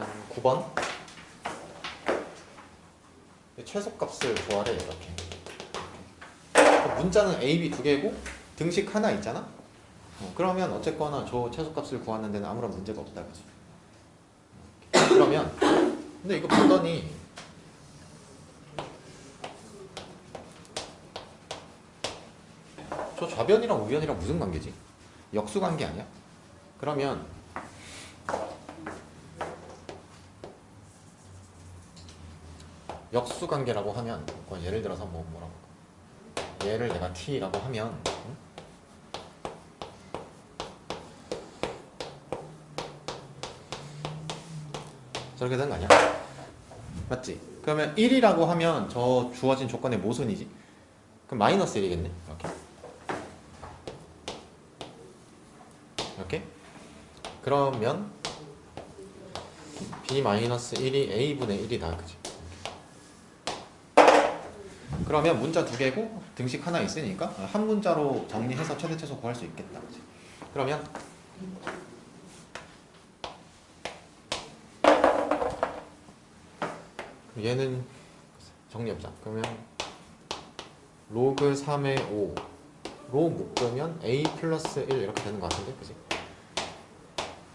9번 최소값을 구하래. 이렇게 문자는 A, B 두 개고 등식 하나 있잖아. 그러면 어쨌거나 저 최소값을 구하는 데는 아무런 문제가 없다, 그치? 그러면 근데 이거 보더니 저 좌변이랑 우변이랑 무슨 관계지? 역수 관계 아니야? 그러면 역수 관계라고 하면 예를 들어서 뭐라고 얘를 내가 t라고 하면 저렇게 되는 거 아니야? 맞지? 그러면 1이라고 하면 저 주어진 조건의 모순이지? 그럼 마이너스 1이겠네? 이렇게? 그러면 b-1이 a분의 1이다, 그치? 그러면 문자 두 개고 등식 하나 있으니까 한 문자로 정리해서 최대 최소 구할 수 있겠다, 그치? 그러면 얘는 정리해보자. 그러면 로그 3의 5로 묶으면 a 플러스 1 이렇게 되는 것 같은데, 그치?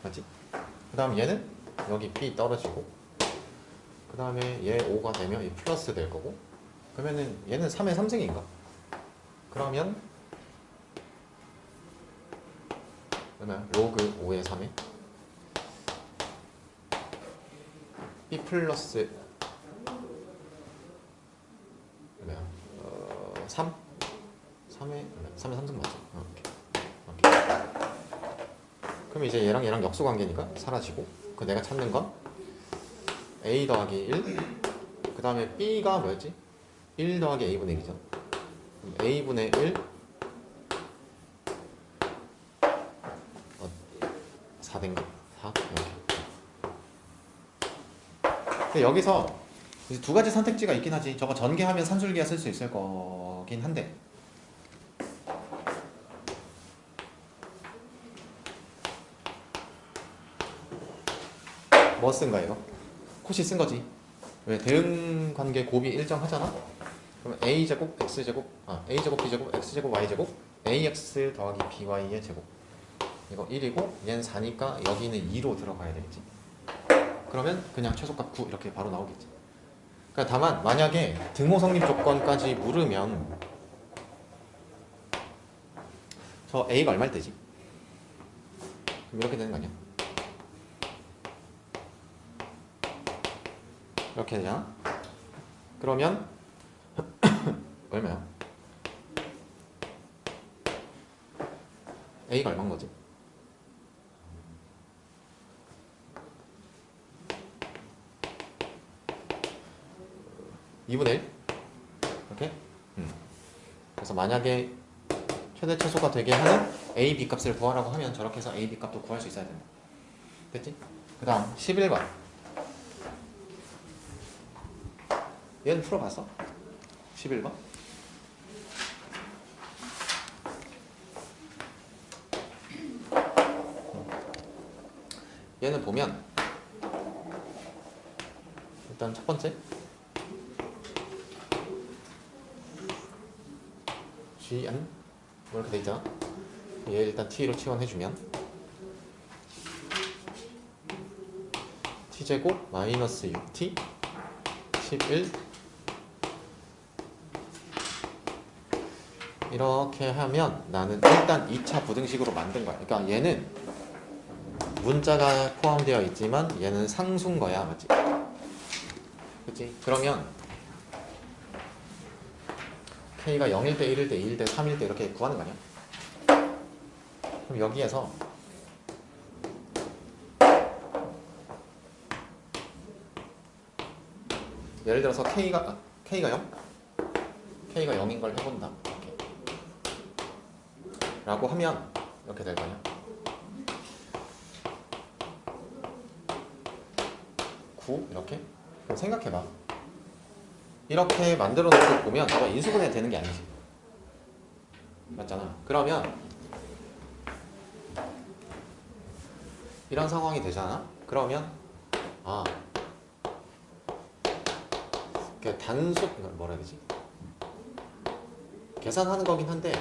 맞지? 그 다음 얘는 여기 b 떨어지고 그 다음에 얘 5가 되면 이 플러스 될 거고 그러면은 얘는 3의 3승인가? 그러면 얼마야? 로그 5의 3에 b 플러스 3? 3의 3승 맞죠? 오케이. 그럼 이제 얘랑 역수 관계니까 사라지고 그 내가 찾는 건 a 더하기 1 그 다음에 b가 뭐였지? 1 더하기 a분의 1이죠. a분의 1 4인가? 4? 이렇게. 여기서 이제 두 가지 선택지가 있긴 하지. 저거 전개하면 산술기하 쓸 수 있을 거긴 한데 뭐 쓴 거야 이거? 코시 쓴 거지. 왜? 대응 관계 곱이 일정하잖아? 그럼 a제곱 x제곱 a제곱 b제곱 x제곱 y제곱 ax 더하기 by의 제곱 이거 1이고 얘는 4니까 여기는 2로 들어가야 되겠지. 그러면 그냥 최소값 9 이렇게 바로 나오겠지. 그러니까 다만 만약에 등호 성립 조건까지 물으면 저 a가 얼마일 때지? 그럼 이렇게 되는 거 아니야? 이렇게 되잖아? 그러면 얼마야? a가 얼마인 거지? (2분의 1) 이렇게? 그래서 만약에 최대 최소가 되게 하는 a, b 값을 구하라고 하면 저렇게 해서 a, b 값도 구할 수 있어야 된다. 됐지? 그 다음 11번 얘는 풀어봤어? 11번? 얘는 보면 일단 첫 번째 gn 뭐 이렇게 돼 있잖아. 얘 일단 t로 치환해주면 t제곱 마이너스 6t 11 이렇게 하면 나는 일단 2차 부등식으로 만든 거야. 그러니까 얘는 문자가 포함되어 있지만 얘는 상수인 거야. 맞지? 그치? 그러면 k가 0일 때 1일 때 2일 때 3일 때 이렇게 구하는 거 아니야? 그럼 여기에서 예를 들어서 k가 0? k가 0인 걸 해본다. 이렇게. 라고 하면 이렇게 될 거냐? 9 이렇게? 그럼 생각해봐. 이렇게 만들어 놓고 보면 저거 인수분해 되는 게 아니지. 맞잖아. 그러면 이런 상황이 되잖아. 그러면 아, 그 단수 뭐라 해야 되지? 계산하는 거긴 한데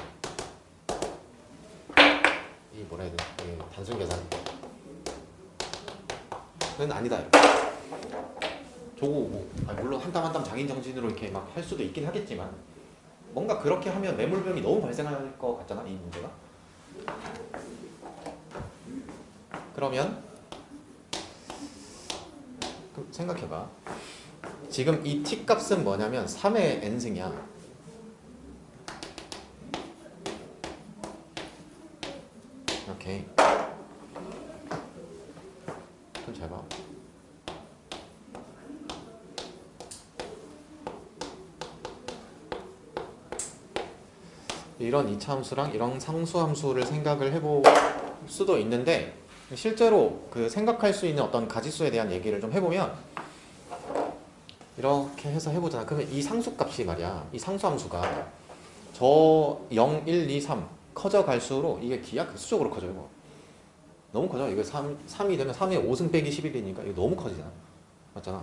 이 뭐라 해야 되지? 단순 계산은 아니다. 조고 물론 한 땀 한 땀 장인 정신으로 이렇게 막 할 수도 있긴 하겠지만 뭔가 그렇게 하면 매몰병이 너무 발생할 것 같잖아, 이 문제가. 그러면 생각해봐. 지금 이 t 값은 뭐냐면 3의 n승이야. 오케이. 좀 잘 봐. 이런 이차함수랑 이런 상수함수를 생각을 해볼 수도 있는데 실제로 그 생각할 수 있는 어떤 가지수에 대한 얘기를 좀 해보면 이렇게 해서 해보잖아. 그러면 이 상수값이 말이야, 이 상수함수가 저 0, 1, 2, 3 커져 갈수록 이게 기하급수적으로 커져요. 너무 커져. 이거 3이 되면 3의 5승 빼기 11이니까 이거 너무 커지잖아. 맞잖아.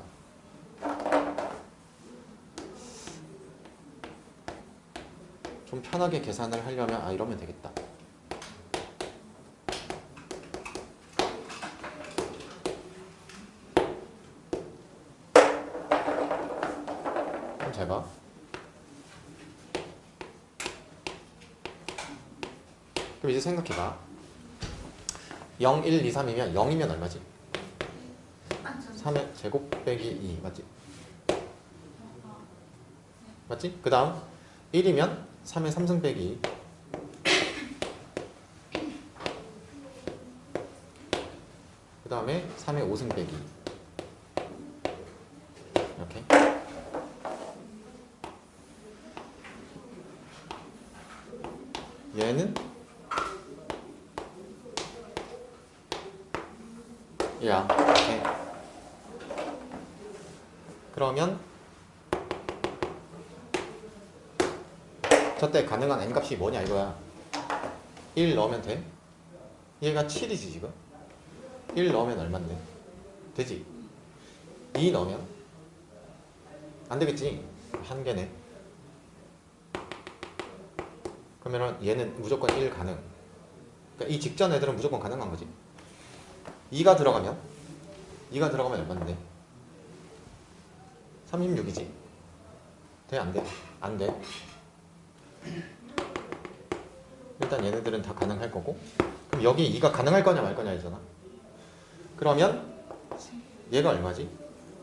좀 편하게 계산을 하려면 이러면 되겠다. 잘 봐. 그럼 이제 생각해봐. 0, 1, 2, 3이면 0이면 얼마지? 3의 제곱 빼기 2 맞지? 맞지? 그 다음 1이면 3의 3승 빼기 2. 그 다음에 3의 5승 빼기 2. 이렇게. 얘는 야, 오케이. 그러면 저때 가능한 n값이 뭐냐 이거야. 1 넣으면 돼? 얘가 7이지 지금? 1 넣으면 얼만데? 되지? 2 넣으면? 안 되겠지? 한 개네. 그러면 얘는 무조건 1 가능. 그러니까 이 직전 애들은 무조건 가능한 거지. 2가 들어가면 얼만데? 36이지. 돼? 안 돼? 안 돼. 일단 얘네들은 다 가능할 거고. 그럼 여기 2가 가능할 거냐 말 거냐 잖아. 그러면 얘가 얼마지?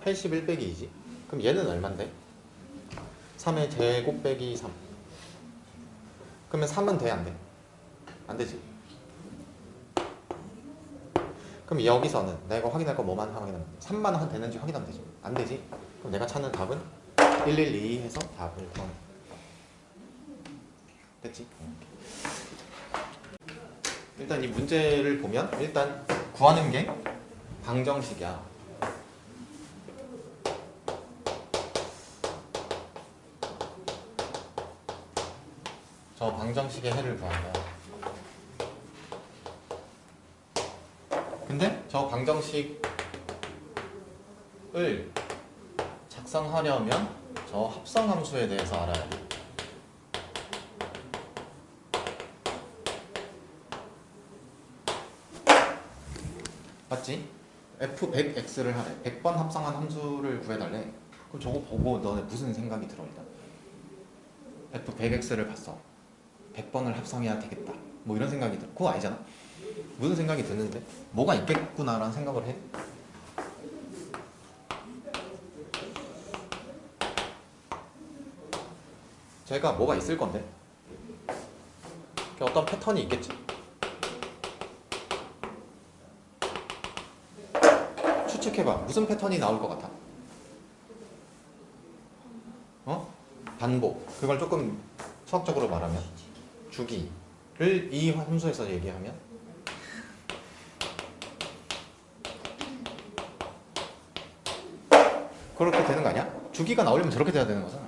81 빼기 2지. 그럼 얘는 얼만데? 3의 제곱 빼기 3. 그러면 3은 돼? 안 돼? 안 되지. 그럼 여기서는 내가 확인할 거 뭐만 확인하면 돼? 3만 되는지 확인하면 되지. 안 되지? 그럼 내가 찾는 답은 112 해서 답을 구하는. 됐지? 일단 이 문제를 보면 일단 구하는 게 방정식이야. 저 방정식의 해를 구하는 거야. 근데 저 방정식을 작성하려면 저 합성함수에 대해서 알아야 돼. 맞지? f100x를 하래. 100번 합성한 함수를 구해달래. 그럼 저거 보고 너네 무슨 생각이 들어? 일단 f100x를 봤어. 100번을 합성해야 되겠다. 뭐 이런 생각이 들어. 그거 아니잖아? 무슨 생각이 드는데? 뭐가 있겠구나라는 생각을 해. 제가 뭐가 있을 건데? 어떤 패턴이 있겠지. 추측해봐. 무슨 패턴이 나올 것 같아? 반복. 그걸 조금 수학적으로 말하면 주기를 이 함수에서 얘기하면 그렇게 되는 거 아니야? 주기가 나오려면 저렇게 돼야 되는 거잖아.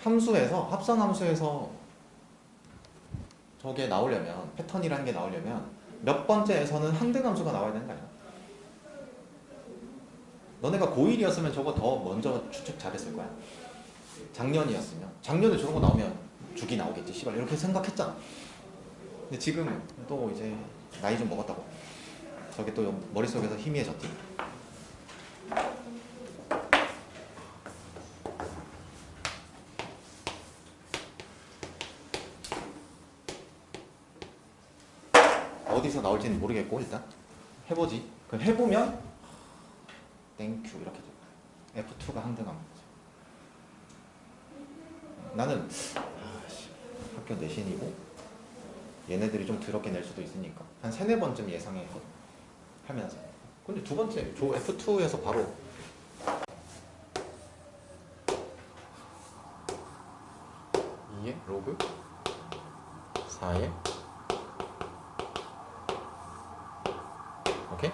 함수에서, 합성함수에서 저게 나오려면, 패턴이라는 게 나오려면 몇 번째에서는 항등함수가 나와야 되는 거 아니야? 너네가 고1이었으면 저거 더 먼저 추측 잘했을 거야. 작년이었으면 작년에 저런 거 나오면 죽이 나오겠지 씨발 이렇게 생각했잖아. 근데 지금 또 이제 나이 좀 먹었다고 저게 또 머릿속에서 희미해졌지. 어디서 나올지는 모르겠고 일단 해보지. 그럼 해보면 땡큐 이렇게 돼. F2가 항등하는 거지. 나는 학교 내신이고 얘네들이 좀 더럽게 낼 수도 있으니까 한 3-4번쯤 예상했거든 하면서. 근데 두 번째 조 F2에서 바로 2의 로그 4의 오케이?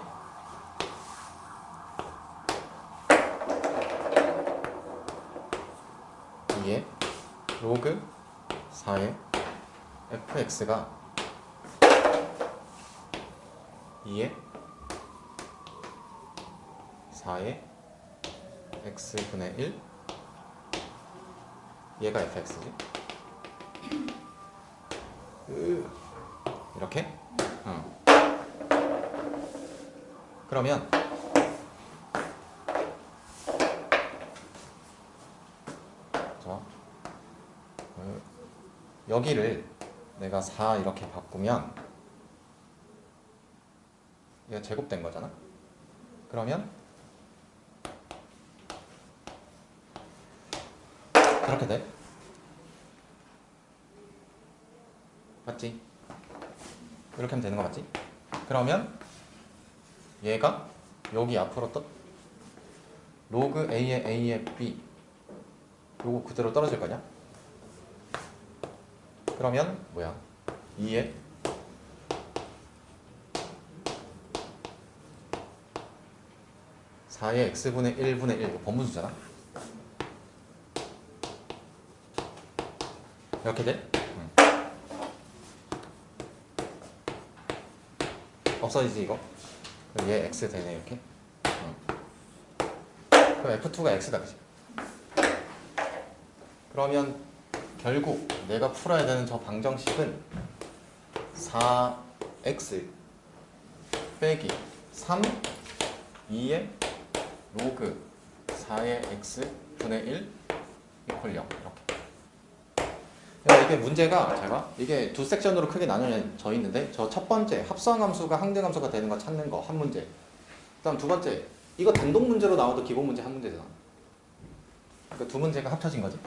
의 로그 4의 fx가 2의 4의 x분의 1 얘가 fx지 이렇게 그러면 여기를 내가 4 이렇게 바꾸면 얘가 제곱된 거잖아. 그러면 그렇게 돼. 맞지? 이렇게 하면 되는 거 맞지? 그러면 얘가 여기 앞으로 로그 a의 a의 b 요거 그대로 떨어질 거냐? 그러면 뭐야? 2의 4의 x분의 1분의 1 번분수잖아? 이렇게 돼? 없어지지 이거? 그럼 얘 x 되네 이렇게? 그럼 F2가 x다 그치? 그러면 결국 내가 풀어야 되는 저 방정식은 4x 빼기 3 2의 로그 4의 x분의 1 이퀄 0 이렇게. 그러니까 이게 문제가 잘 봐. 이게 두 섹션으로 크게 나뉘어져 있는데 저 첫 번째 합성함수가 항등함수가 되는 거 찾는 거 한 문제. 그다음 두 번째 이거 단독 문제로 나와도 기본 문제 한 문제잖아. 그러니까 두 문제가 합쳐진 거지.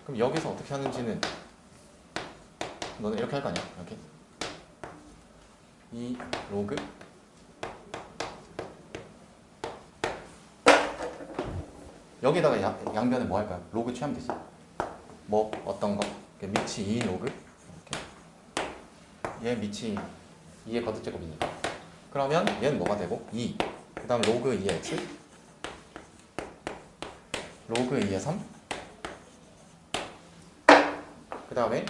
그럼 여기서 어떻게 하는지는 너는 이렇게 할 거 아니야? 이렇게 이 로그 여기다가 양변에 뭐 할까요? 로그 취하면 되지. 뭐 어떤 거? 미치 2 로그 이렇게 얘 미치 2의 거듭제곱이니까 그러면 얘는 뭐가 되고 2 그 다음 로그 2의 x 로그 2의 3 그 다음에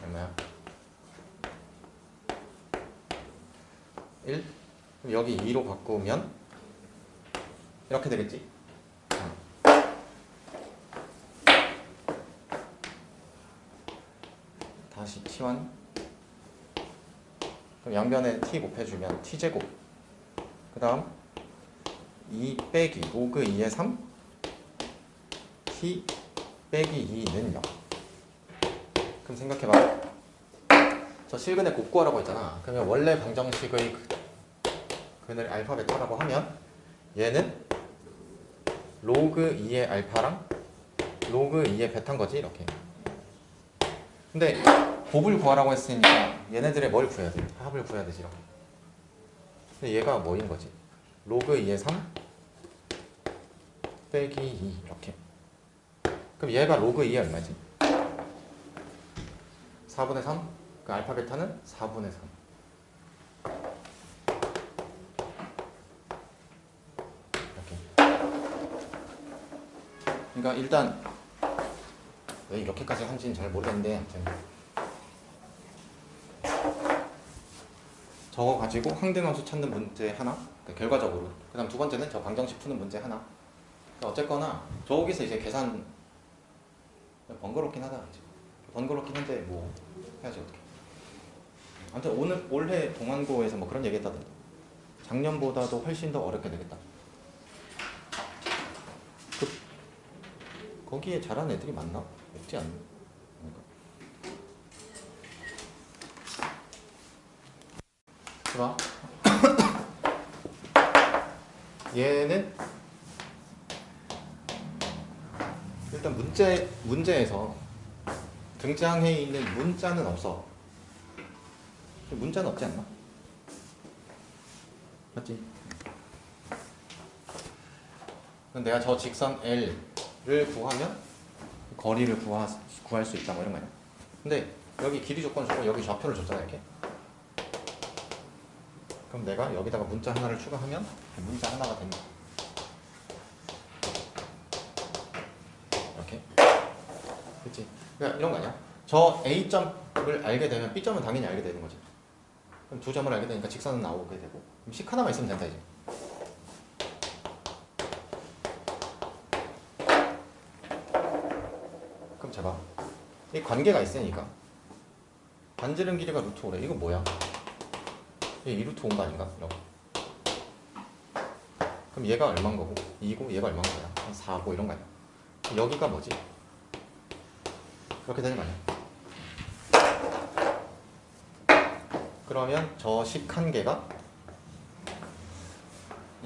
얼마야? 1 그럼 여기 2로 바꾸면 이렇게 되겠지? 다시 t1 그럼 양변에 t 곱해주면 t제곱 그 다음 2 빼기 로그 2의 3 t 빼기 2는 0 그럼 생각해봐 저 실근의 곱구하라고 했잖아. 그러면 원래 방정식의 근을 알파 베타라고 하면 얘는 로그 2의 알파랑 로그 2의 베타인 거지 이렇게. 근데 곱을 구하라고 했으니까 얘네들의 뭘 구해야 돼? 합을 구해야 되지 이렇게. 근데 얘가 뭐인 거지? 로그 2의 3 빼기 2 이렇게. 그럼 얘가 로그 2의 얼마지? 4분의 3? 그 알파 베타는 4분의 3. 이렇게. 그러니까 일단 왜 이렇게까지 한지는 잘 모르겠는데 아무튼 저거 가지고 항등함수 찾는 문제 하나, 그러니까 결과적으로. 그 다음 두 번째는 저 방정식 푸는 문제 하나. 그러니까 어쨌거나 저기서 이제 계산 번거롭긴 하다. 번거롭긴 한데 뭐 해야지 어떻게. 아무튼 올해 동안고에서 뭐 그런 얘기 했다던데. 작년보다도 훨씬 더 어렵게 되겠다. 거기에 잘하는 애들이 많나? 없지 않나? 봐. 얘는 일단 문제에서 등장해 있는 문자는 없어. 문자는 없지 않나? 맞지? 그럼 내가 저 직선 L을 구하면 거리를 구할 수 있다 뭐 이런 거야. 근데 여기 길이 조건 주고 여기 좌표를 줬잖아 이렇게. 그럼 내가 여기다가 문자 하나를 추가하면 문자 하나가 됩니다. 이렇게. 그치? 그러니까 이런 거 아니야? 저 A점을 알게 되면 B점은 당연히 알게 되는 거지. 그럼 두 점을 알게 되니까 직선은 나오게 되고. 그럼 식 하나만 있으면 된다 이제. 그럼 제가 이 관계가 있으니까 반지름 길이가 루트 5래. 이거 뭐야? 얘 2루트 5인 거 아닌가? 이러고. 그럼 얘가 얼마인 거고 2고 얘가 얼마인 거야? 한 4고 이런 거 아니야? 여기가 뭐지? 그렇게 되는 거 아니야? 그러면 저 식 한 개가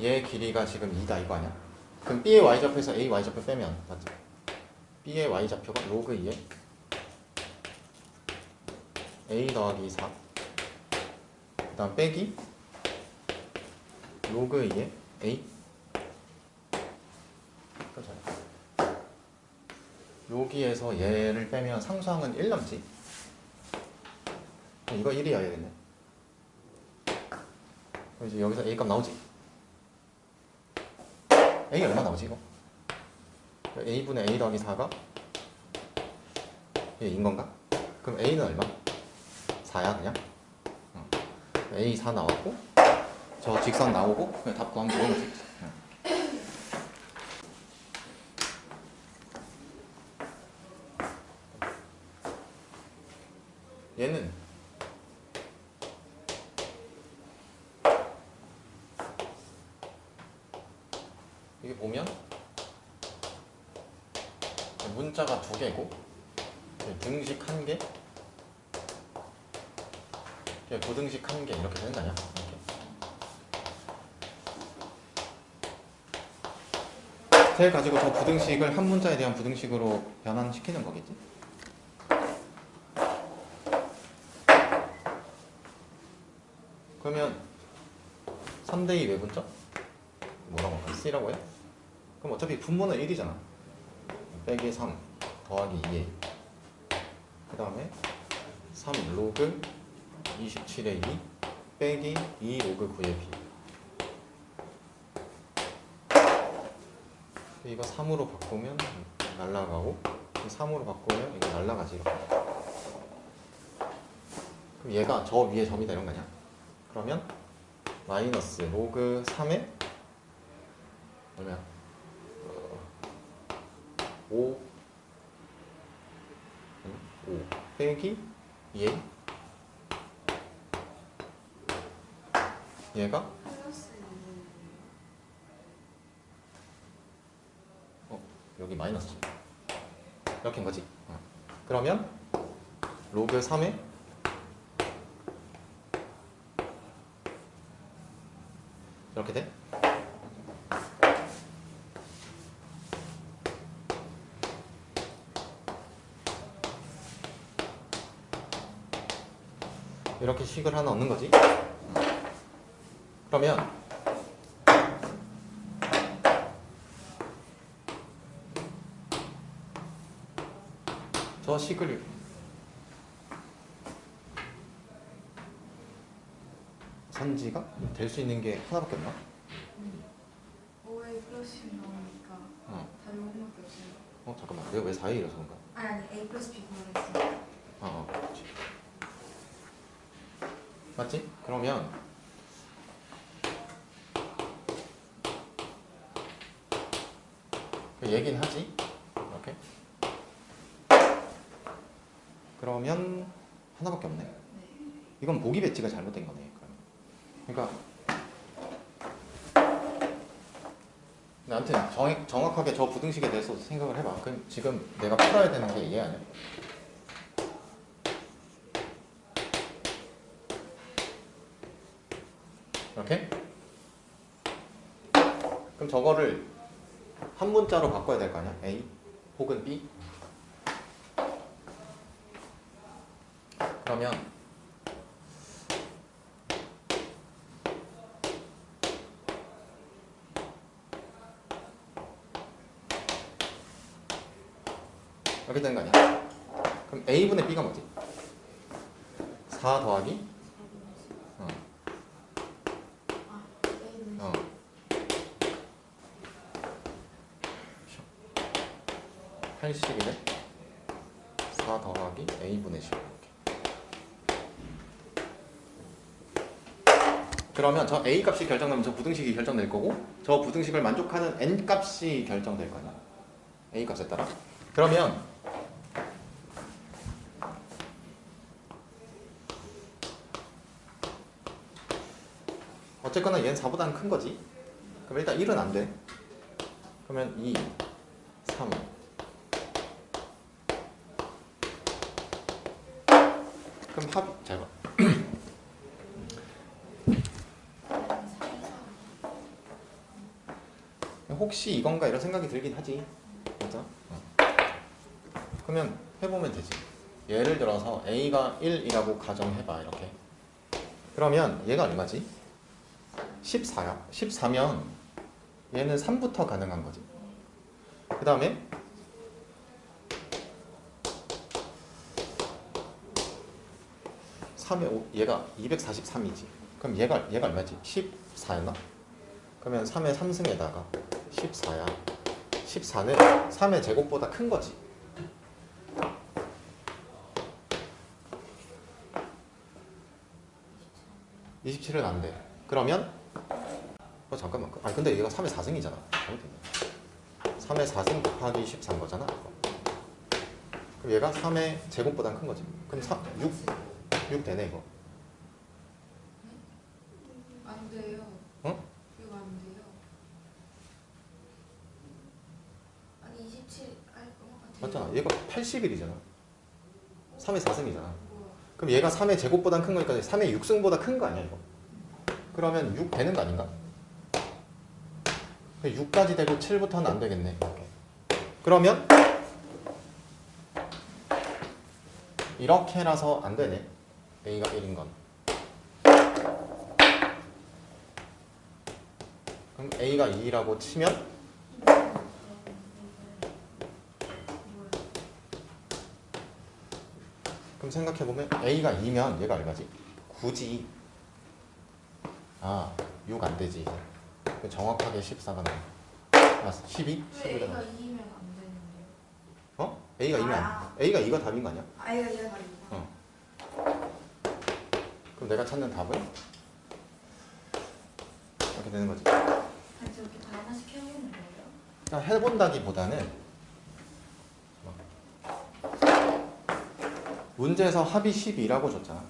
얘 길이가 지금 2다 이거 아니야? 그럼 B의 Y좌표에서 A Y좌표 빼면 맞지? B의 Y좌표가 로그 2에 A 더하기 4 그 다음 빼기 로그 2에 A 여기에서 얘를 빼면 상수항은 1 남지? 이거 1이어야 되겠네. 그럼 이제 여기서 A 값 나오지? A 얼마 나오지 이거? A분의 A 더하기 4가 얘인 건가? 그럼 A는 얼마? 4야 그냥? A 4 나왔고 저 직선 나오고 그냥 답 구하면 되는 거지. 얘는 이게 보면 문자가 2개고 등식 1개 부등식 1개 이렇게 되는 거 아니야? 이렇게 가지고 저 부등식을 한 문자에 대한 부등식으로 변환시키는 거겠지? 그러면 3대2 외분점? 뭐라고 할까? C라고 해? 그럼 어차피 분모는 1이잖아. 빼기 3 더하기 2a 그 다음에 3 로그 27의 2 빼기 2 로그 9의 b 이거 3으로 바꾸면 날라가고 3으로 바꾸면 이거 날라가지 이렇게. 그럼 얘가 저 위에 점이다 이런 거 아니야? 그러면 마이너스 로그 3에 얼마야? 5 빼기 2a 얘가 여기 마이너스 이렇게인 거지. 그러면 로그 3에 이렇게 돼? 이렇게 식을 하나 얻는 거지. 그러면 저 식을 선지가 될 수 있는 게 하나밖에 없나? 5A 플러스 B 나오니까 답이 5분밖에 없어요. 잠깐만 내가 왜 4A라서 그런가? 아니 A 플러스 B 구하랬어. 그렇지. 맞지? 그러면 얘긴 하지. 이렇게. 그러면 하나밖에 없네. 네. 이건 보기 배치가 잘못된 거네. 그러니까 아무튼 정확하게 저 부등식에 대해서 생각을 해봐. 그럼 지금 내가 풀어야 되는 게 얘 아니야? 이렇게? 그럼 저거를 한 문자로 바꿔야 될 거 아니야? A 혹은 B? 그러면 이렇게 되는 거 아니야? 그럼 A분의 B가 뭐지? 4 더하기? 어. 아, A는 어. 80이래? 4 더하기 A분의 10 이렇게. 그러면 저 A 값이 결정되면 저 부등식이 결정될 거고 저 부등식을 만족하는 N 값이 결정될 거 아니야? A 값에 따라. 그러면 어쨌거나 얘는 4보다는 큰 거지. 그럼 일단 1은 안 돼. 그러면 2, 3. 그럼 합, 잘 봐. 혹시 이건가 이런 생각이 들긴 하지. 맞아? 그러면 해보면 되지. 예를 들어서 A가 1이라고 가정해봐. 이렇게. 그러면 얘가 얼마지? 14야. 14면 얘는 3부터 가능한 거지. 그 다음에 얘가 243이지. 그럼 얘가 얼마지? 14였나? 그러면 3의 3승에다가 14야. 14는 3의 제곱보다 큰 거지. 27은 안 돼. 그러면 잠깐만. 아니 근데 얘가 3의 4승이잖아. 3의 4승 곱하기 14인 거잖아. 그럼 얘가 3의 제곱보다 큰 거지. 그럼 6 되네 이거. 안 돼요. 어? 이거 안 돼요. 아니 27 알 것 같아요. 맞잖아. 얘가 80일이잖아. 3의 4승이잖아. 뭐야? 그럼 얘가 3의 제곱보다 큰 거니까 3의 6승보다 큰 거 아니야 이거? 그러면 6 되는 거 아닌가? 6까지 되고 7부터는 안 되겠네. 이렇게. 그러면 이렇게라서 안 되네. A가 1인 건. 그럼 A가 2라고 치면 그럼 생각해보면 A가 2면 얘가 얼마지? 굳이 6 안 되지. 정확하게 14가 나와. 12? 왜 12가 A가 나와. 2면 안 되는데요? 어? A가 2면 A가 2가 답인 거 아니야? A가 2가 아니고. 어. 그럼 내가 찾는 답은 이렇게 되는 거지. 아니 저렇게 다 하나씩 해보는 거예요? 그러니까 해본다기보다는 문제에서 합이 12라고 줬잖아.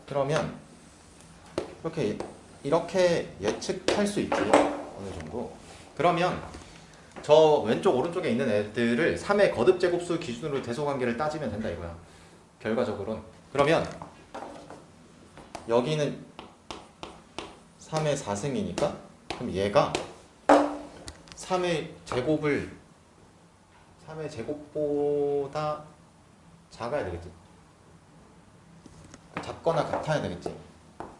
그러면 이렇게 예측할 수 있지. 어느 정도. 그러면 저 왼쪽 오른쪽에 있는 애들을 3의 거듭 제곱수 기준으로 대소관계를 따지면 된다 이거야. 결과적으로는. 그러면 여기는 3의 4승이니까 그럼 얘가 3의 제곱보다 작아야 되겠지. 작거나 같아야 되겠지.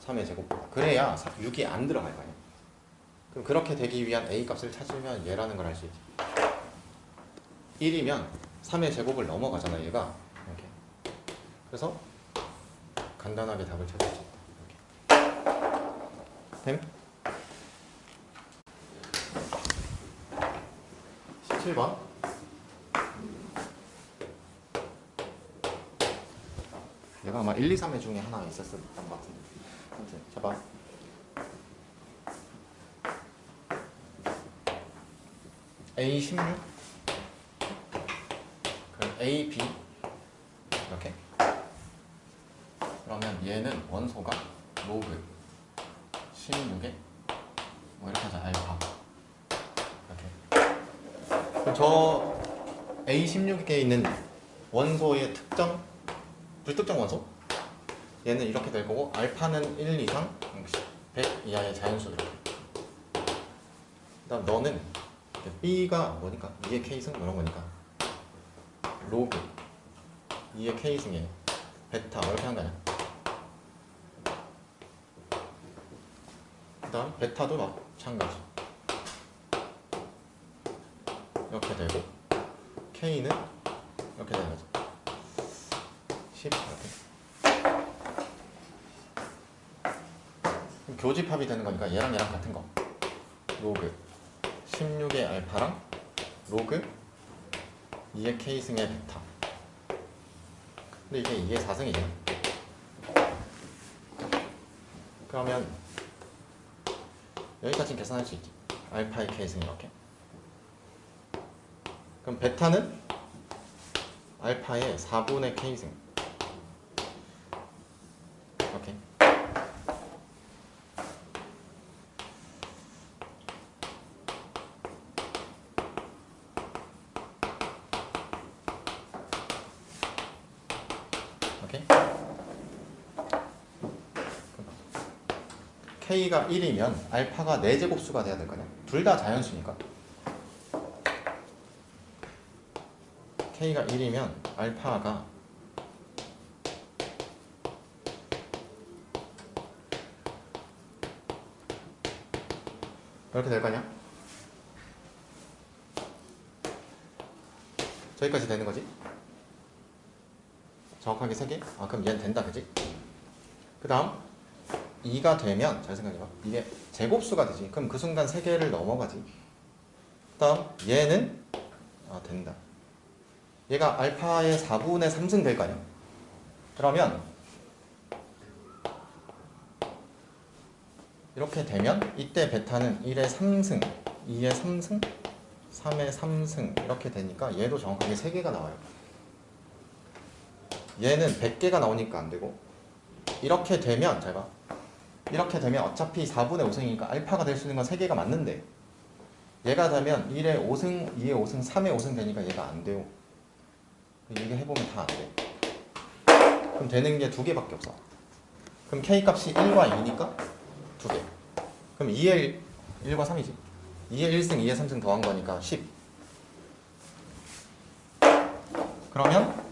3의 제곱보다. 그래야 6이 안 들어갈 거 아니야. 그럼 그렇게 되기 위한 A 값을 찾으면 얘라는 걸 알 수 있지. 1이면 3의 제곱을 넘어가잖아 얘가. 이렇게. 그래서 간단하게 답을 찾을 수 있다. 이렇게. 됨? 17번 얘가 아마 1, 2, 3회 중에 하나 있었던 것 같은데. 아무튼 잡아. A16 그럼 AB 이렇게. 그러면 얘는 원소가 로그 16에 뭐 이렇게 하자. 알파 이렇게. 그럼 저 A16에 있는 원소의 특정 불특정 원소 얘는 이렇게 될 거고 알파는 1 이상 100 이하의 자연수 이렇게. 그다음 너는 B가 뭐니까 2의 K승 이런 거니까 로그 2의 K승에 베타 이렇게 한 거 아니야. 그다음 베타도 마찬가지 이렇게 되고 K는 이렇게 되는 거죠. 10 이렇게. 그럼 교집합이 되는 거니까 얘랑 같은 거. 로그 16의 알파랑 로그 2의 K승의 베타. 근데 이게 2의 4승이잖아. 그러면 여기까지는 계산할 수 있지. 알파의 K승 이렇게. 그럼 베타는 알파의 4분의 K승 이렇게. 오케이? K가 1이면 알파가 4제곱수가 돼야 될 거냐? 둘 다 자연수니까. K가 1이면 알파가 이렇게 될 거냐? 저기까지 되는 거지? 정확하게 3개? 아 그럼 얘는 된다 그지? 그 다음 2가 되면 잘 생각해봐. 이게 제곱수가 되지. 그럼 그 순간 3개를 넘어가지. 그 다음 얘는 된다. 얘가 알파의 4분의 3승 될 거 아니야? 그러면 이렇게 되면 이때 베타는 1의 3승, 2의 3승, 3의 3승 이렇게 되니까 얘도 정확하게 3개가 나와요. 얘는 100개가 나오니까 안 되고 이렇게 되면 잘 봐. 이렇게 되면 어차피 4분의 5승이니까 알파가 될 수 있는 건 3개가 맞는데 얘가 되면 1의 5승, 2의 5승, 3의 5승 되니까 얘가 안 돼요. 이게 해보면 다 안 돼. 그럼 되는 게 2개밖에 없어. 그럼 K 값이 1과 2니까 2개. 그럼 2의 1과 3이지. 2의 1승, 2의 3승 더한 거니까 10. 그러면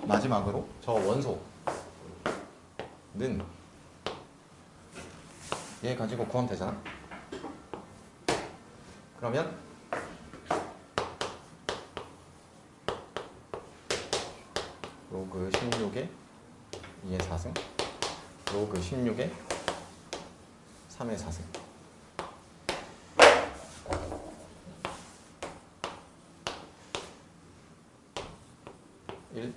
마지막으로 저 원소는 얘 가지고 구하면 되잖아. 그러면 로그 16에 2의 4승 로그 16에 3의 4승 1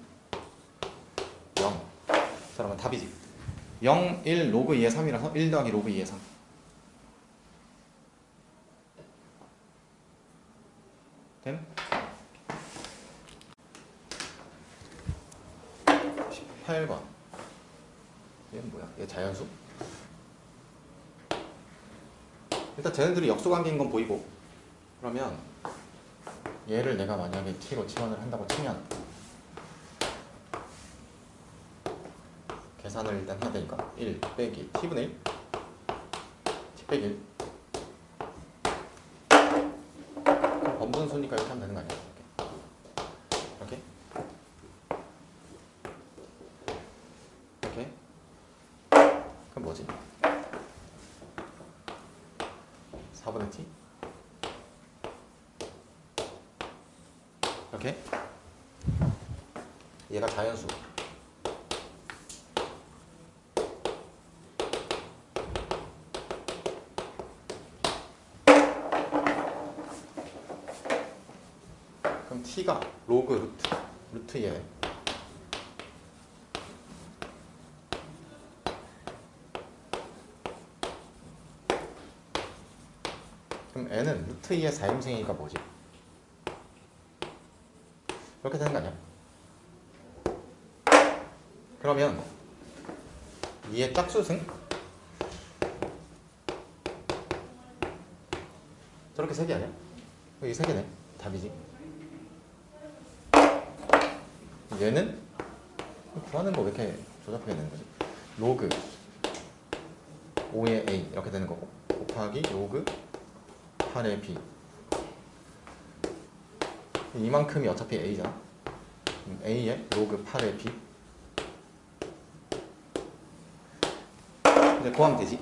0 자 그러면 답이지. 0, 1 로그 2의 3이라서 1 더하기 로그 2의 3 됨? 18번 얘는 뭐야? 얘 자연수? 일단 쟤네들이 역수관계인 건 보이고 그러면 얘를 내가 만약에 t로 치환을 한다고 치면 계산을 일단 해야 되니까 1 빼기 t분의 1 t 빼기 1 그럼 번분수니까 이렇게 하면 되는 거 아니야? 이렇게 이렇게 그럼 뭐지? 4분의 t 이렇게 얘가 자연수 그럼 t가 로그 루트 얘 그럼 n은 루트 2의 4인승이니까 뭐지? 이렇게 되는 거 아니야? 그러면 2의 짝수승? 저렇게 3개 아니야? 여기 3개네. 답이지. 얘는 구하는 거 왜 이렇게 조잡하게 되는 거지? 로그 5의 a 이렇게 되는 거고 곱하기 로그 8의 b 이만큼이 어차피 a잖아. a의 로그 8의 b 이제 구하면 되지.